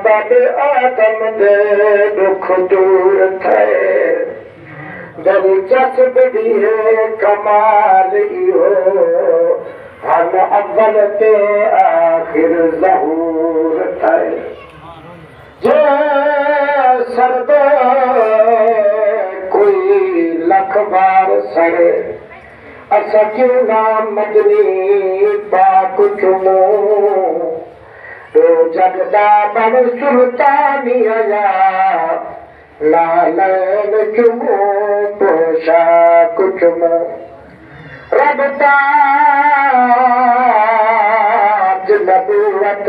बद आदम दे दुख दूर थे दिलचस्प दिए कमाल इहो हम अव्वल ते आखिर ज़हूर थे जे सरदे कोई लख बार सड़े असां क्यों ना मदनी पाक चुमो तो जगदा बन सुल्तानी आया लालन चुमो पोशाक चुमो रब ताज नबूवत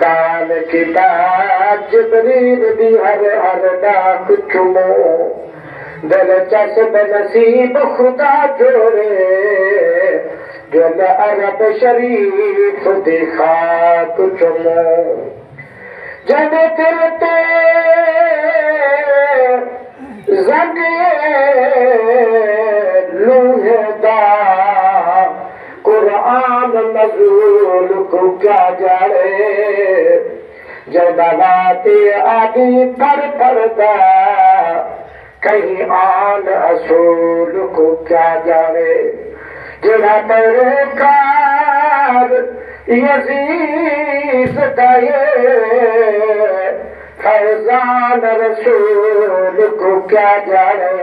दान किताब जिब्रील दी हर हर डाक चुमो दिलचस्प नसीब खुदा जोड़े दिल अरब शरीफ दिखा तुझमो जब तिरते जगे लूहदा कुरान नज़ूल को क्या जाने जब बाते आदि पर पर्दा कहीं आन असूल को क्या जाने जरा पैरोकार यजीद दाए फैजान रसूल को क्या जाने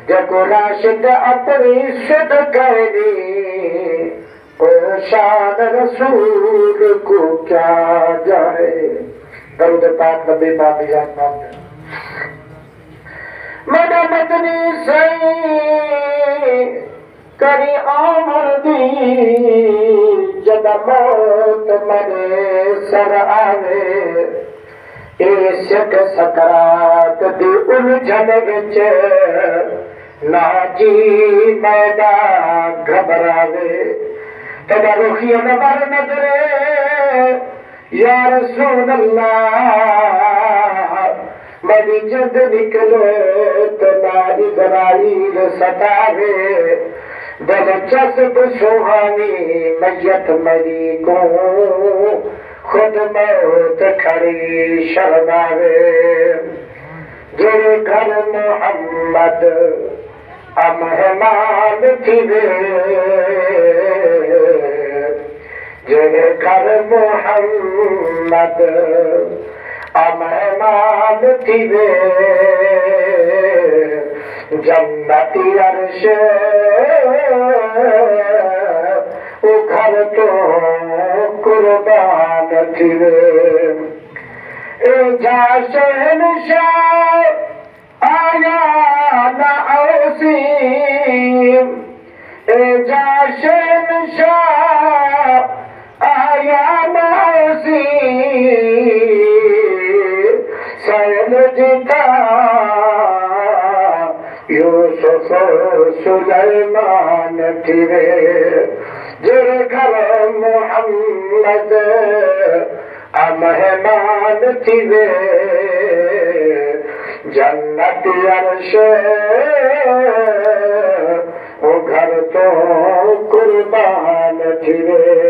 जब राशिद अपनी शुद्ध कहनी शान रसूल को क्या जाने दरूद पाक नबी पाक याद नाम मना मदनी सही करी आमदी जब मौत मरे सर आवे इश्क सकरात दी उलझन विच नाजी मैदा घबरावे तदा रुखिया नबर नजरे या रसूल अल्लाह मेरी जद निकले तना इज़राइल सतावे दिलचस्प सुहानी मैयत मरी को खुद मौत खड़ी शर्मावे जेरे घर मोहम्मद मेहमान थीवे जेरे घर मोहम्मद मेहमान थीवे जन्नती अर्श घर तो कुर्बान थीवे जा शहनशाह आया ना औसी जा शहनशाह आया ना औसी सैयद यूसुफ सुलेमान थीवे जेरे घर मोहम्मद मेहमान थीवे जन्नत अर्श घर तो कुर्बान थीवे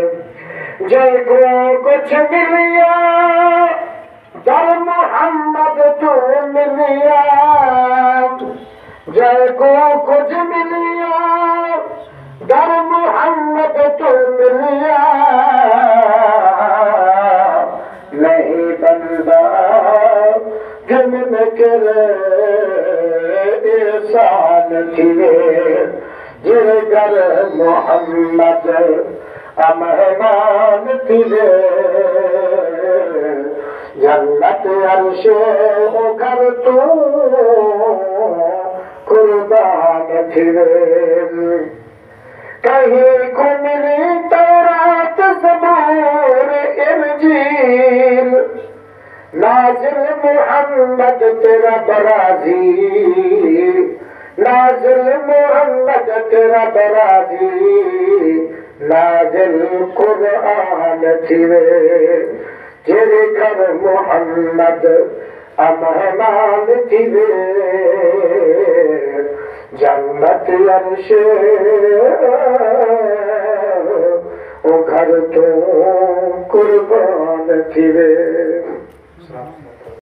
जय को कुछ मिलिया दर मोहम्मद तू मिलिया जय को कुछ मिलिया दर मोहम्मद तू मिलिया नहीं बंदा जिन करे एहसान थीवे जिन घर मोहम्मद मेहमान थीवे जन्नत अर्श घर तू कुर्बान थीवे कहीं को मिली तौरात ज़बूर इंजील नाज़िल मुहम्मद तेरा बराज़ी नाज़िल मुहम्मद तेरा बराज़ी नाज़िल कुरान थीवे जेरे घर मोहम्मद मेहमान थीवे जन्नत अर्श घर तो रखिवे।